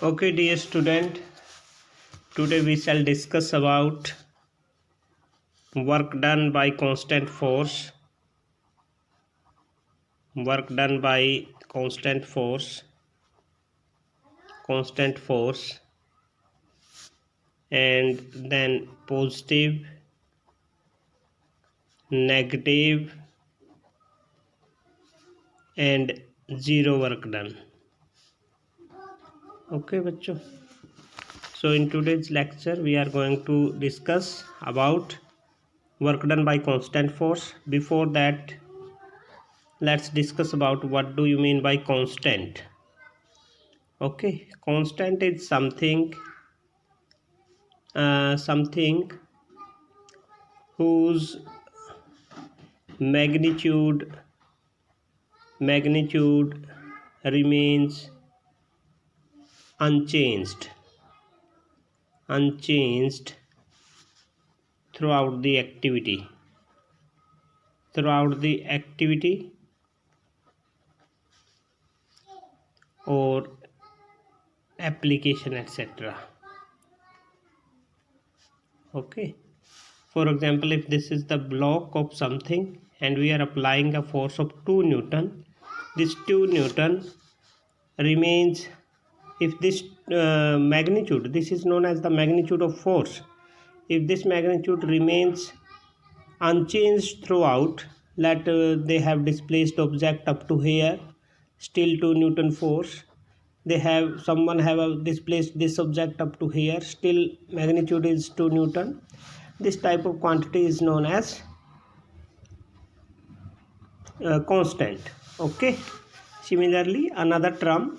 Okay, dear student, today we shall discuss about work done by constant force. Work done by constant force, and then positive, negative, and zero work done. Okay, bachcho. So in today's lecture, we are going to discuss about work done by constant force. Before that, let's discuss about what do you mean by constant. Okay, constant is something whose magnitude remains unchanged throughout the activity or application, etc. Okay, for example, if this is the block of something and we are applying a force of 2 Newton, this 2 Newton remains. If this magnitude, this is known as the magnitude of force, if this magnitude remains unchanged throughout, let they have displaced object up to here, still 2 Newton force, someone have displaced this object up to here, still magnitude is 2 Newton. This type of quantity is known as constant. Okay, similarly another term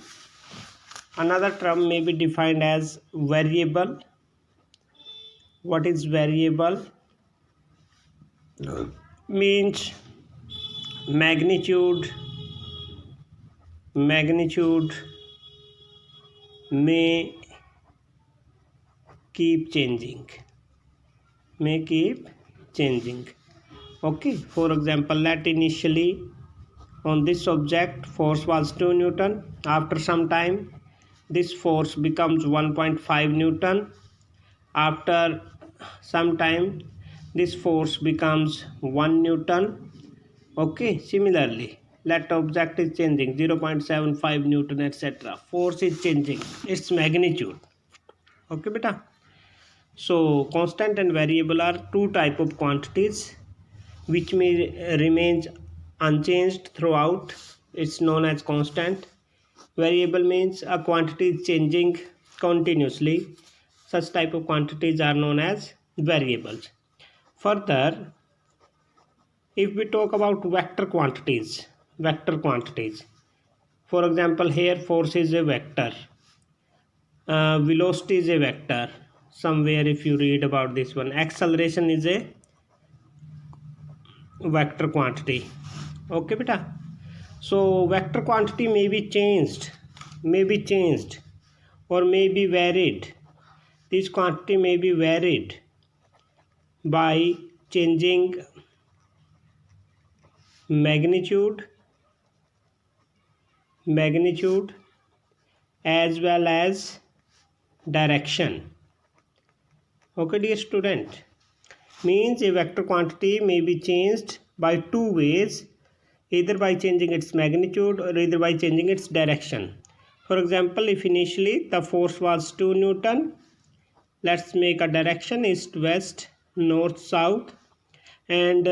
may be defined as variable. What is variable? Means magnitude may keep changing. Okay, for example, let initially on this object force was 2 Newton. After some time this force becomes 1.5 Newton. After some time this force becomes 1 Newton. Okay, similarly let object is changing 0.75 Newton, etc. Force is changing its magnitude. Okay beta. So constant and variable are two type of quantities which may remain unchanged throughout. It's known as constant. Variable means a quantity is changing continuously. Such type of quantities are known as variables. Further, if we talk about vector quantities, for example, here force is a vector, velocity is a vector. Somewhere if you read about this one, acceleration is a vector quantity. Okay beta. So vector quantity may be changed or may be varied. This quantity may be varied by changing magnitude as well as direction. Okay dear student, means a vector quantity may be changed by two ways, either by changing its magnitude or either by changing its direction. For example, if initially the force was 2 Newton, let's make a direction east west, north south, and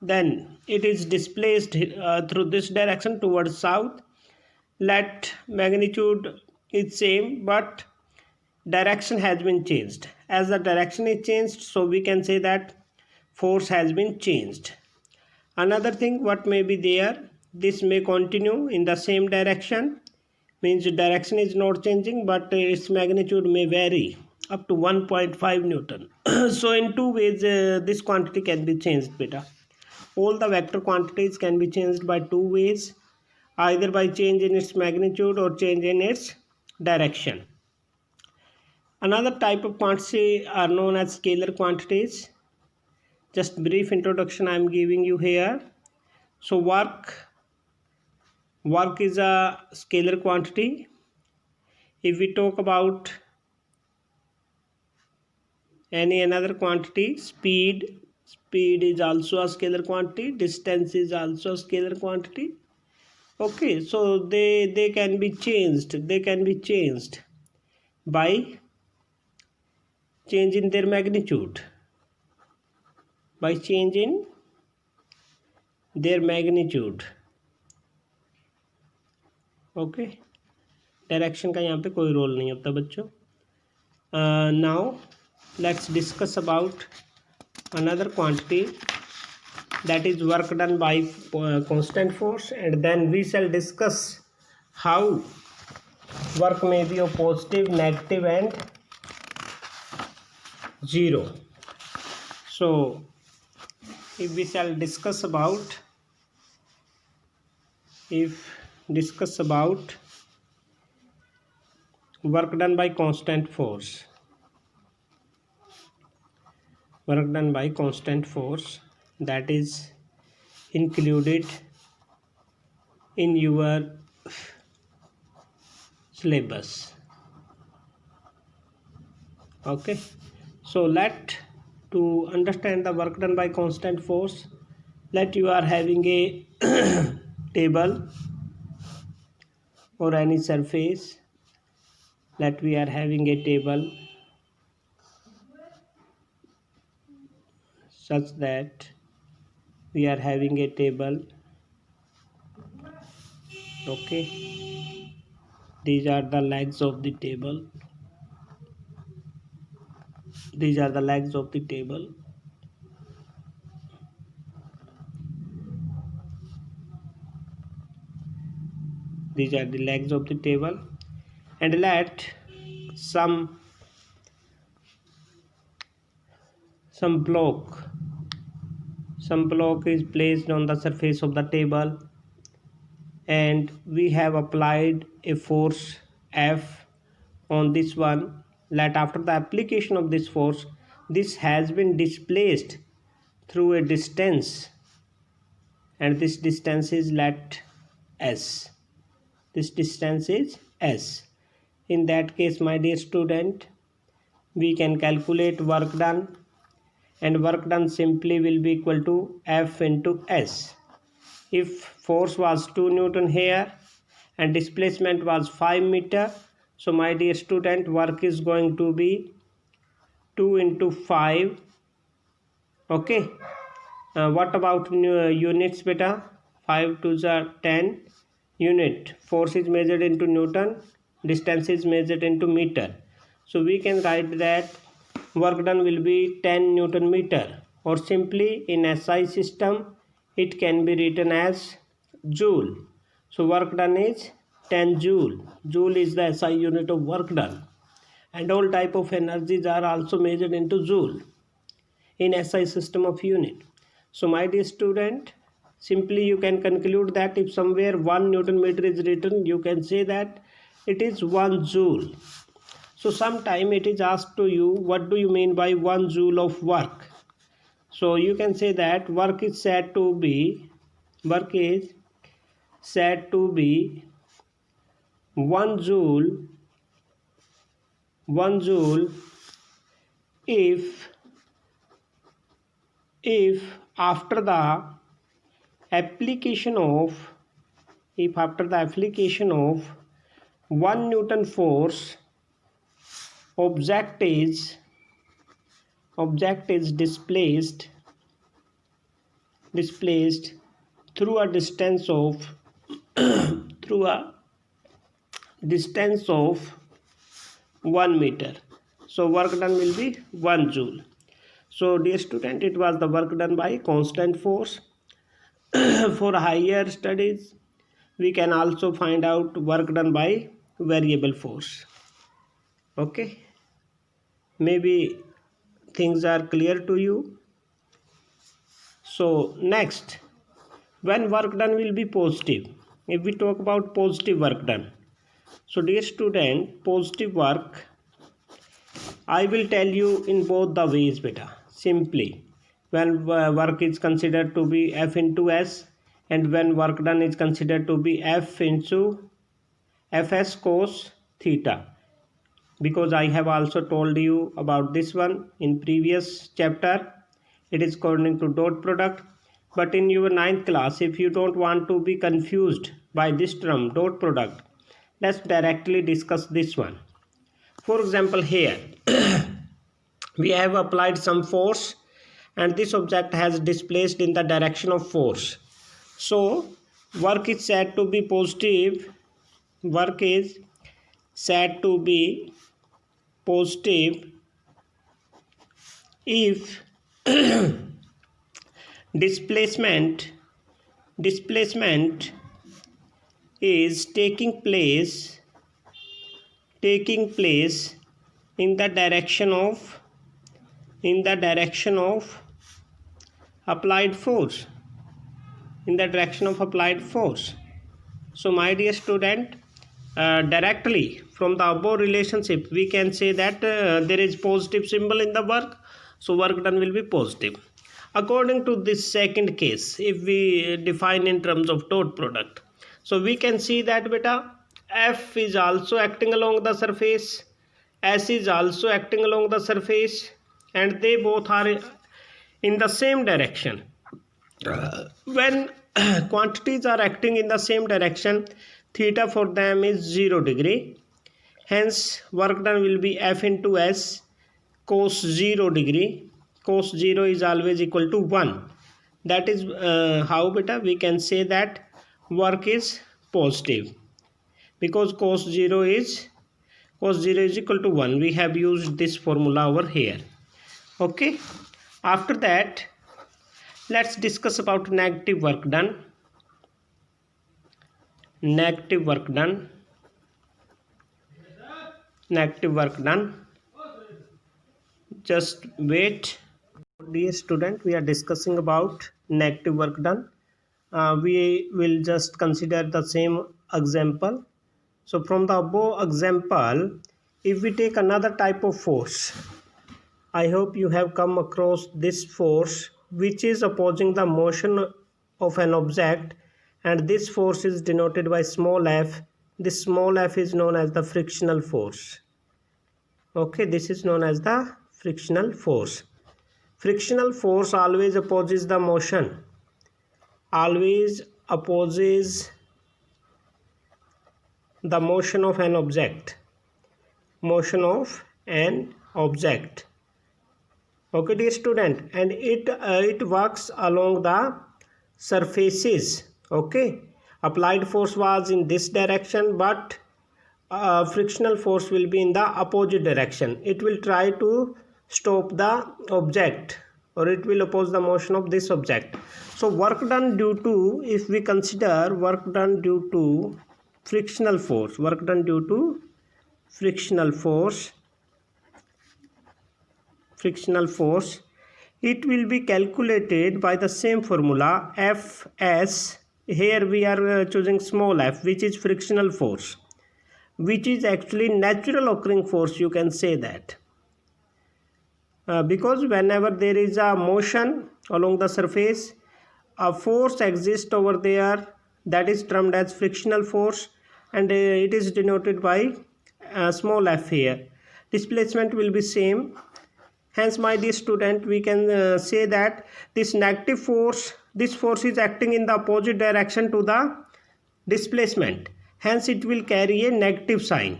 then it is displaced through this direction towards south. Let magnitude is same but direction has been changed. As the direction is changed, so we can say that force has been changed. Another thing what may be there, this may continue in the same direction, means the direction is not changing but its magnitude may vary up to 1.5 Newton. So in two ways this quantity can be changed beta. All the vector quantities can be changed by two ways, either by change in its magnitude or change in its direction. Another type of quantity are known as scalar quantities. Just brief introduction I am giving you here. So work is a scalar quantity. If we talk about any another quantity, speed is also a scalar quantity, distance is also a scalar quantity. Okay, so they can be changed by changing their magnitude, by changing their magnitude. Okay, direction का यहाँ पे कोई role नहीं होता बच्चों. Now let's discuss about another quantity, that is work done by constant force, and then we shall discuss how work may be of positive, negative and zero. So if we shall discuss about work done by constant force, that is included in your syllabus. Okay, so to understand the work done by constant force, let you are having a table or any surface. Let we are having a table such that we are having a table. Okay, these are the legs of the table. These are the legs of the table. These are the legs of the table, and let some block is placed on the surface of the table, and we have applied a force F on this one. Let after the application of this force, this has been displaced through a distance, and this distance is let S. This distance is S. In that case, my dear student, we can calculate work done, and work done simply will be equal to F into S. If force was 2 Newton here and displacement was 5 meter, so my dear student, work is going to be 2 into 5. Okay, what about units beta? 5 to the 10 unit. Force is measured into Newton, distance is measured into meter. So we can write that work done will be 10 Newton meter, or simply in SI system it can be written as joule. So work done is 10 joule. Joule is the SI unit of work done, and all type of energies are also measured into joule in SI system of unit. So my dear student, simply you can conclude that if somewhere 1 Newton meter is written, you can say that it is 1 joule. So sometime it is asked to you, what do you mean by 1 joule of work? So you can say that work is said to be 1 joule if after the application of 1 Newton force, object is displaced through a distance of 1 meter. So work done will be 1 joule. So dear student, it was the work done by constant force. For higher studies, we can also find out work done by variable force. Okay, maybe things are clear to you. So next, when work done will be positive, if we talk about positive work done, so dear student, positive work I will tell you in both the ways beta. Simply, when work is considered to be F into S, and when work done is considered to be F into Fs cos theta. because I have also told you about this one in previous chapter. It is according to dot product. But in your 9th class, if you don't want to be confused by this term dot product, let's directly discuss this one. For example, here we have applied some force and this object has displaced in the direction of force. So work is said to be positive. Work is said to be positive if displacement is taking place in the direction of applied force. So my dear student, directly from the above relationship we can say that there is positive symbol in the work, so work done will be positive. According to this second case, if we define in terms of dot product, so we can see that beta F is also acting along the surface, S is also acting along the surface, and they both are in the same direction. When quantities are acting in the same direction, theta for them is 0 degree. Hence work done will be F into S cos 0 degree. Cos 0 is always equal to 1. That is how beta we can say that work is positive, because cos 0 is equal to 1. We have used this formula over here. Okay, after that let's discuss about negative work done. Negative work done. Just wait, dear student, we are discussing about negative work done. We will just consider the same example. So from the above example, if we take another type of force, I hope you have come across this force which is opposing the motion of an object, and this force is denoted by small f. This small f is known as the frictional force. Okay, this is known as the frictional force. Frictional force always opposes the motion. Always opposes the motion of an object. Okay, dear student, and it works along the surfaces. Okay, applied force was in this direction, but frictional force will be in the opposite direction. It will try to stop the object, or it will oppose the motion of this object. So work done due to, if we consider work done due to frictional force, it will be calculated by the same formula Fs. Here we are choosing small f, which is frictional force, which is actually natural occurring force, you can say that. Because whenever there is a motion along the surface, a force exists over there that is termed as frictional force, and it is denoted by small f here. Displacement will be same. Hence, my dear student, we can say that this negative force, this force is acting in the opposite direction to the displacement. Hence, it will carry a negative sign.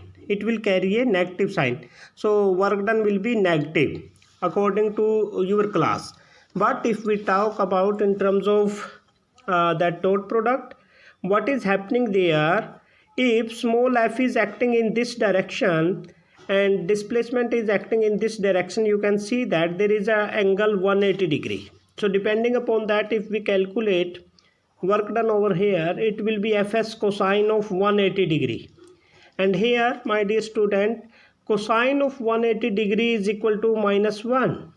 So work done will be negative according to your class. But if we talk about in terms of that dot product, what is happening there? If small f is acting in this direction and displacement is acting in this direction, you can see that there is an angle 180 degree. So depending upon that, if we calculate work done over here, it will be Fs cosine of 180 degree. And here, my dear student, cosine of 180 degree is equal to -1.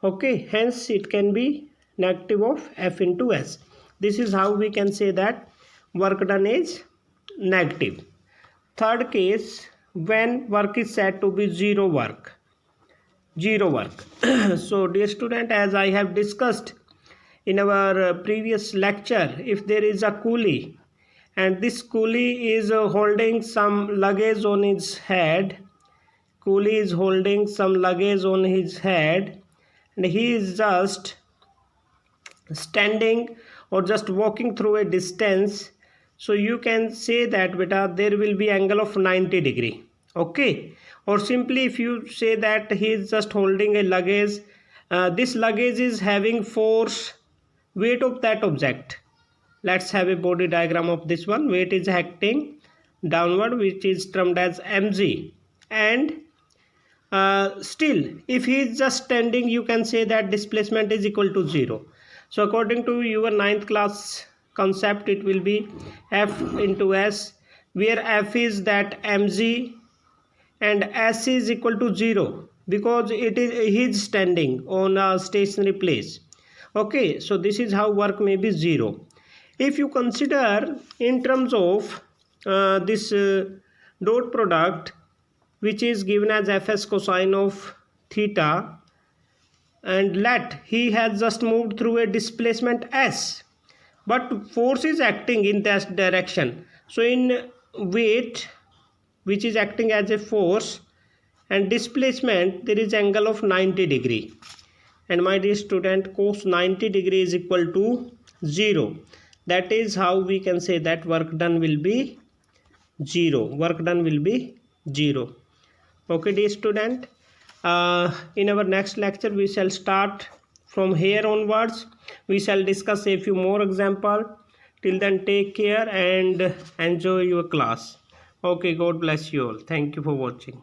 Okay, hence it can be negative of F into S. This is how we can say that work done is negative. Third case, when work is said to be zero work. So dear student, as I have discussed in our previous lecture, if there is a coolie and this coolie is holding some luggage on his head. Coolie is holding some luggage on his head, and he is just standing or just walking through a distance. So you can say that beta there will be angle of 90 degree. Okay, or simply if you say that he is just holding a luggage, this luggage is having force, weight of that object. Let's have a body diagram of this one. Weight is acting downward, which is termed as mg, and still if he is just standing, you can say that displacement is equal to 0. So according to your 9th class concept, it will be F into S, where F is that mg and S is equal to 0 because he is standing on a stationary place. Okay, so this is how work may be 0. If you consider in terms of this dot product, which is given as Fs cosine of theta, and let he has just moved through a displacement S, but force is acting in that direction. So in weight, which is acting as a force, and displacement, there is angle of 90 degree, and my dear student, cos 90 degree is equal to 0. That is how we can say that work done will be 0. Work done will be 0. Okay dear student, in our next lecture we shall start from here onwards. We shall discuss a few more examples. Till then, take care and enjoy your class. Okay, God bless you all. Thank you for watching.